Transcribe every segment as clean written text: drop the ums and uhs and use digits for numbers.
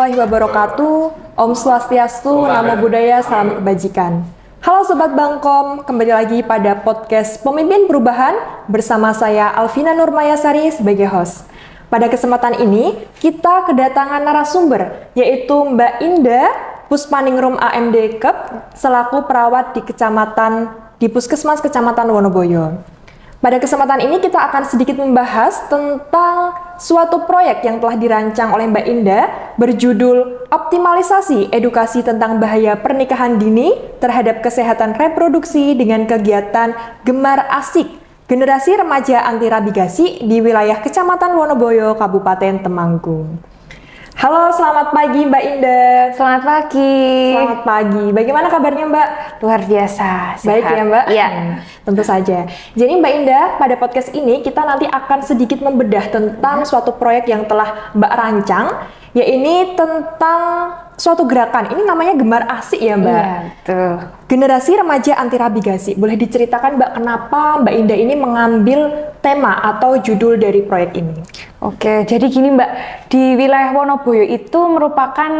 warahmatullahi wabarakatuh. Om Swastiastu, Namo Buddhaya, Salam Kebajikan. Halo Sobat Bangkom, kembali lagi pada podcast Pemimpin Perubahan bersama saya Alvina Nurmayasari sebagai host. Pada kesempatan ini, kita kedatangan narasumber, yaitu Mbak Indah Puspaningrum AMD Kep, selaku perawat di Puskesmas Kecamatan Wonoboyo. Pada kesempatan ini kita akan sedikit membahas tentang suatu proyek yang telah dirancang oleh Mbak Indah berjudul Optimalisasi Edukasi tentang Bahaya Pernikahan Dini terhadap Kesehatan Reproduksi dengan kegiatan Gemar Asik Generasi Remaja Anti Rabigasi di wilayah Kecamatan Wonoboyo, Kabupaten Temanggung. Halo, selamat pagi Mbak Indah. Selamat pagi. Selamat pagi. Bagaimana kabarnya Mbak? Luar biasa. Baik ya Mbak? Iya. Tentu saja. Jadi Mbak Indah, pada podcast ini kita nanti akan sedikit membedah tentang suatu proyek yang telah Mbak rancang, yaitu tentang suatu gerakan. Ini namanya Gemar Asik ya Mbak? Iya, betul. Generasi Remaja Anti Rabigasi. Boleh diceritakan Mbak kenapa Mbak Indah ini mengambil tema atau judul dari proyek ini? Oke, jadi gini Mbak, di wilayah Wonoboyo itu merupakan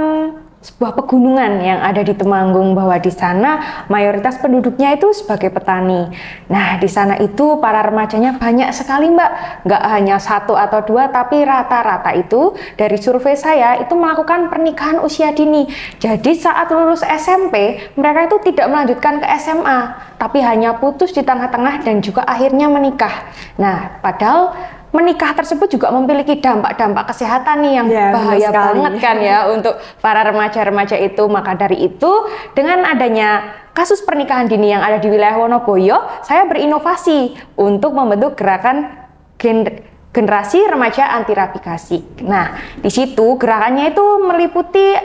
sebuah pegunungan yang ada di Temanggung, bahwa di sana mayoritas penduduknya itu sebagai petani. Nah, di sana itu para remajanya banyak sekali Mbak, nggak hanya satu atau dua, tapi rata-rata itu dari survei saya itu melakukan pernikahan usia dini. Jadi saat lulus SMP, mereka itu tidak melanjutkan ke SMA, tapi hanya putus di tengah-tengah dan juga akhirnya menikah. Nah, padahal menikah tersebut juga memiliki dampak-dampak kesehatan nih yang bahaya banget kan ya untuk para remaja-remaja itu. Maka dari itu, dengan adanya kasus pernikahan dini yang ada di wilayah Wonoboyo, saya berinovasi untuk membentuk gerakan generasi remaja anti rabigasi. Nah, di situ gerakannya itu meliputi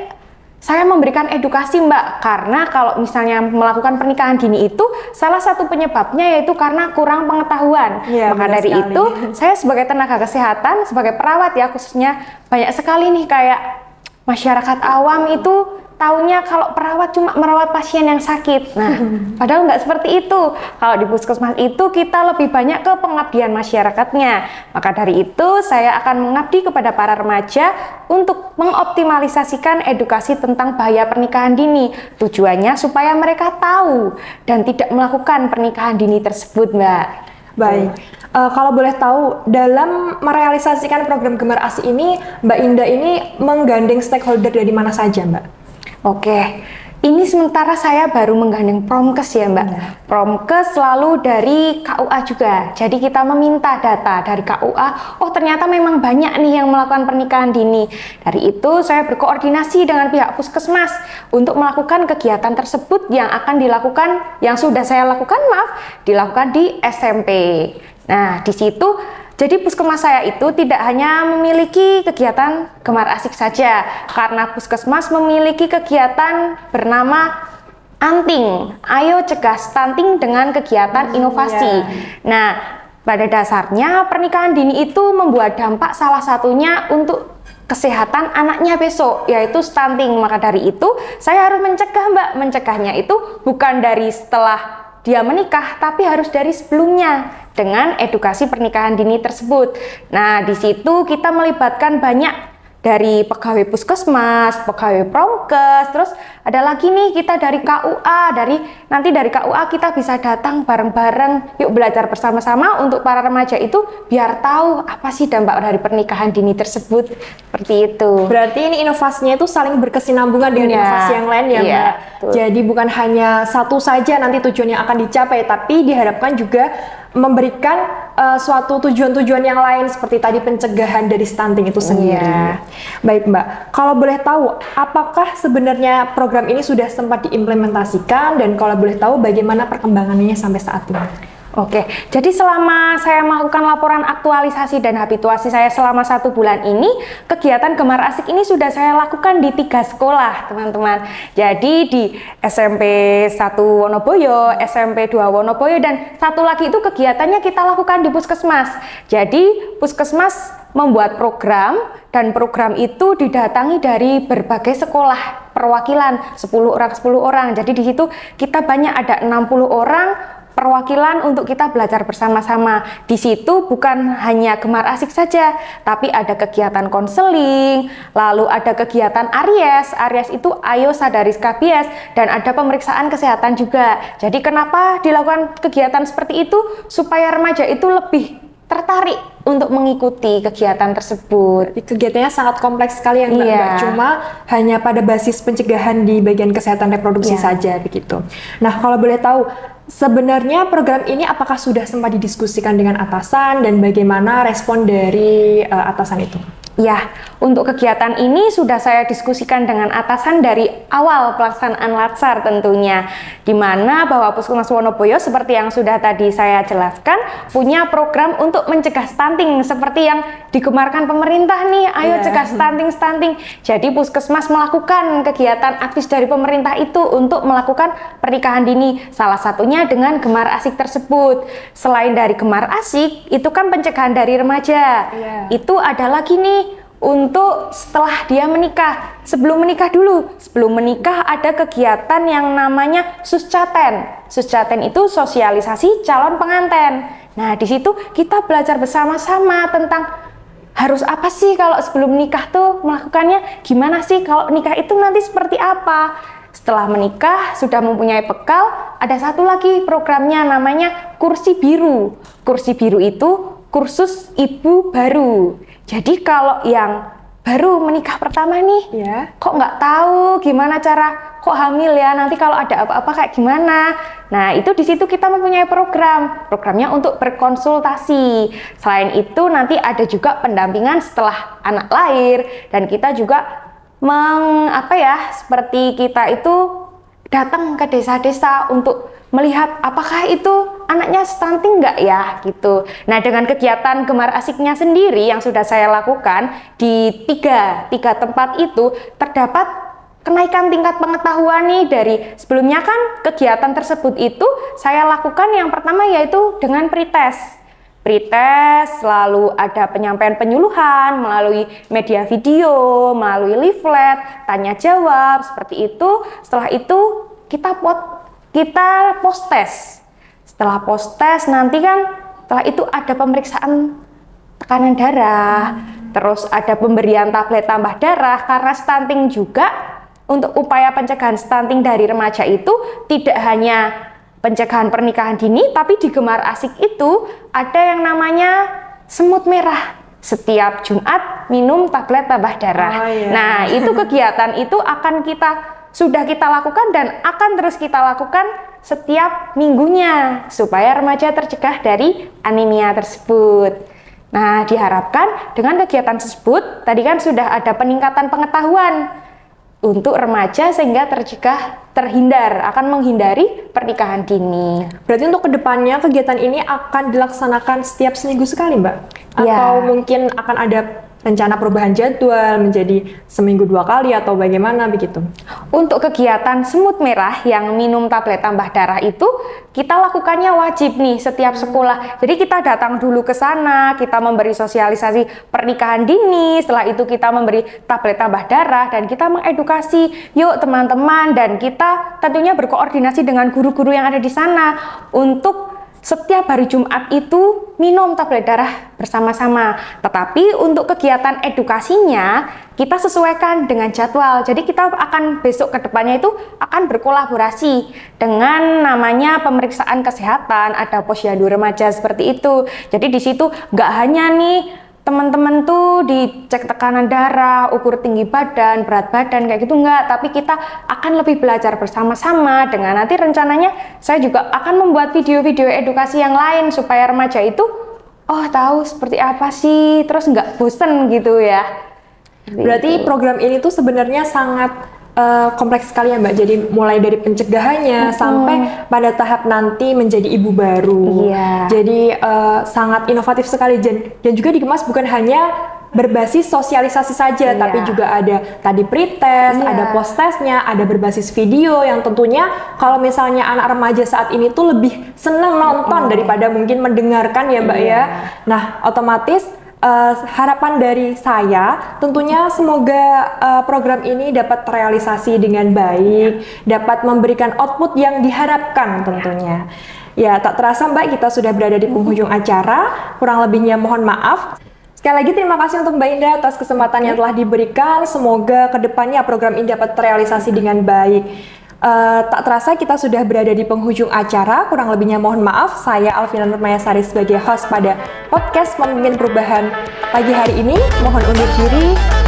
saya memberikan edukasi Mbak, karena kalau misalnya melakukan pernikahan dini itu salah satu penyebabnya yaitu karena kurang pengetahuan. Maka dari itu saya sebagai tenaga kesehatan, sebagai perawat ya khususnya, banyak sekali nih kayak masyarakat awam itu taunya kalau perawat cuma merawat pasien yang sakit. Nah, padahal nggak seperti itu. Kalau di puskesmas itu kita lebih banyak ke pengabdian masyarakatnya. Maka dari itu saya akan mengabdi kepada para remaja untuk mengoptimalisasikan edukasi tentang bahaya pernikahan dini. Tujuannya supaya mereka tahu dan tidak melakukan pernikahan dini tersebut, Mbak. Baik. Kalau boleh tahu, dalam merealisasikan program Gemar Asik ini, Mbak Indah ini menggandeng stakeholder dari mana saja, Mbak? Oke, ini sementara saya baru menggandeng Promkes ya Mbak. Promkes lalu dari KUA juga. Jadi kita meminta data dari KUA, oh ternyata memang banyak nih yang melakukan pernikahan dini. Dari itu saya berkoordinasi dengan pihak puskesmas untuk melakukan kegiatan tersebut yang akan dilakukan, yang sudah saya lakukan, dilakukan di SMP. Nah, di situ jadi puskesmas saya itu tidak hanya memiliki kegiatan Gemar Asik saja, karena puskesmas memiliki kegiatan bernama Anting, Ayo Cegah Stunting dengan kegiatan inovasi. Nah, pada dasarnya pernikahan dini itu membuat dampak salah satunya untuk kesehatan anaknya besok, yaitu stunting. Maka dari itu saya harus mencegah Mbak. Mencegahnya itu bukan dari setelah dia menikah, tapi harus dari sebelumnya dengan edukasi pernikahan dini tersebut. Nah, di situ kita melibatkan banyak dari pegawai puskesmas, pegawai Promkes, terus ada lagi nih kita dari KUA, nanti dari KUA kita bisa datang bareng-bareng, yuk belajar bersama-sama untuk para remaja itu biar tahu apa sih dampak dari pernikahan dini tersebut, seperti itu. Berarti ini inovasinya itu saling berkesinambungan dengan inovasi yang lain ya Mbak? Betul. Jadi bukan hanya satu saja nanti tujuan yang akan dicapai, tapi diharapkan juga memberikan suatu tujuan-tujuan yang lain seperti tadi pencegahan dari stunting itu sendiri. Baik Mbak, kalau boleh tahu apakah sebenarnya program ini sudah sempat diimplementasikan, dan kalau boleh tahu bagaimana perkembangannya sampai saat ini? Oke, jadi selama saya melakukan laporan aktualisasi dan habituasi saya selama 1 bulan ini, kegiatan Gemar Asik ini sudah saya lakukan di 3 sekolah, teman-teman. Jadi di SMP 1 Wonoboyo, SMP 2 Wonoboyo, dan satu lagi itu kegiatannya kita lakukan di puskesmas. Jadi puskesmas membuat program, dan program itu didatangi dari berbagai sekolah perwakilan 10 orang. Jadi di situ kita banyak ada 60 orang perwakilan untuk kita belajar bersama-sama. Di situ bukan hanya Gemar Asik saja, tapi ada kegiatan konseling, lalu ada kegiatan Aries. Aries itu Ayo Sadari Skabies, dan ada pemeriksaan kesehatan juga. Jadi kenapa dilakukan kegiatan seperti itu? Supaya remaja itu lebih tertarik untuk mengikuti kegiatan tersebut. Kegiatannya sangat kompleks sekali ya Mbak, Iya. nggak cuma hanya pada basis pencegahan di bagian kesehatan reproduksi Iya. saja begitu. Nah, kalau boleh tahu, sebenarnya program ini apakah sudah sempat didiskusikan dengan atasan dan bagaimana respon dari atasan itu? Ya, untuk kegiatan ini sudah saya diskusikan dengan atasan dari awal pelaksanaan Latsar tentunya, di mana bahwa Puskesmas Wonoboyo seperti yang sudah tadi saya jelaskan punya program untuk mencegah stunting seperti yang digemarkan pemerintah nih, ayo cegah stunting. Jadi Puskesmas melakukan kegiatan advis dari pemerintah itu untuk melakukan pernikahan dini, salah satunya dengan Gemar Asik tersebut. Selain dari Gemar Asik, itu kan pencegahan dari remaja. Itu ada lagi nih untuk setelah dia menikah. Sebelum menikah dulu, sebelum menikah ada kegiatan yang namanya Suscaten. Suscaten itu sosialisasi calon pengantin. Nah, di situ kita belajar bersama-sama tentang harus apa sih kalau sebelum nikah tuh melakukannya, gimana sih kalau nikah itu nanti seperti apa. Setelah menikah, sudah mempunyai bekal, ada satu lagi programnya namanya Kursi Biru. Kursi Biru itu kursus ibu baru. Jadi kalau yang baru menikah pertama nih, kok nggak tahu gimana cara kok hamil ya, nanti kalau ada apa-apa kayak gimana. Nah, itu di situ kita mempunyai programnya untuk berkonsultasi. Selain itu nanti ada juga pendampingan setelah anak lahir, dan kita juga seperti kita itu datang ke desa-desa untuk melihat apakah itu anaknya stunting nggak ya gitu. Nah, dengan kegiatan Gemar Asiknya sendiri yang sudah saya lakukan di tiga tempat itu, terdapat kenaikan tingkat pengetahuan nih. Dari sebelumnya kan kegiatan tersebut itu saya lakukan yang pertama yaitu dengan pretest, lalu ada penyampaian penyuluhan melalui media video, melalui leaflet, tanya jawab seperti itu. Setelah itu kita post test. Setelah post test nanti kan setelah itu ada pemeriksaan tekanan darah, terus ada pemberian tablet tambah darah karena stunting juga. Untuk upaya pencegahan stunting dari remaja itu tidak hanya pencegahan pernikahan dini, tapi di Gemar Asik itu ada yang namanya semut merah. Setiap Jumat minum tablet tambah darah. Nah, itu kegiatan itu sudah kita lakukan dan akan terus kita lakukan setiap minggunya supaya remaja tercegah dari anemia tersebut. Nah, diharapkan dengan kegiatan tersebut tadi kan sudah ada peningkatan pengetahuan untuk remaja sehingga akan menghindari pernikahan dini. Berarti untuk kedepannya kegiatan ini akan dilaksanakan setiap seminggu sekali, Mbak? Atau mungkin akan ada rencana perubahan jadwal menjadi seminggu 2 kali atau bagaimana begitu? Untuk kegiatan semut merah yang minum tablet tambah darah itu kita lakukannya wajib nih setiap sekolah. Jadi kita datang dulu ke sana, kita memberi sosialisasi pernikahan dini, setelah itu kita memberi tablet tambah darah dan kita mengedukasi, yuk teman-teman, dan kita tentunya berkoordinasi dengan guru-guru yang ada di sana untuk setiap hari Jumat itu minum tablet darah bersama-sama. Tetapi untuk kegiatan edukasinya kita sesuaikan dengan jadwal. Jadi kita akan besok ke depannya itu akan berkolaborasi dengan namanya pemeriksaan kesehatan, ada posyandu remaja seperti itu. Jadi di situ nggak hanya nih teman-teman tuh dicek tekanan darah, ukur tinggi badan, berat badan kayak gitu, enggak, tapi kita akan lebih belajar bersama-sama. Dengan nanti rencananya saya juga akan membuat video-video edukasi yang lain supaya remaja itu tahu seperti apa sih, terus nggak bosen gitu ya. Berarti program ini tuh sebenarnya sangat kompleks sekali ya Mbak. Jadi mulai dari pencegahannya sampai pada tahap nanti menjadi ibu baru. Jadi sangat inovatif sekali dan juga dikemas bukan hanya berbasis sosialisasi saja, tapi juga ada tadi pretest, ada post testnya, ada berbasis video yang tentunya kalau misalnya anak remaja saat ini tuh lebih senang nonton daripada mungkin mendengarkan ya Mbak ya. Nah, otomatis harapan dari saya tentunya semoga program ini dapat terrealisasi dengan baik, dapat memberikan output yang diharapkan tentunya. Ya, tak terasa Mbak, kita sudah berada di penghujung acara. Kurang lebihnya mohon maaf. Sekali lagi terima kasih untuk Mbak Indah atas kesempatan yang telah diberikan. Semoga kedepannya program ini dapat terrealisasi dengan baik. Tak terasa kita sudah berada di penghujung acara. Kurang lebihnya mohon maaf. Saya Alvina Nurmayasari sebagai host pada podcast Pemimpin Perubahan pagi hari ini. Mohon undur diri.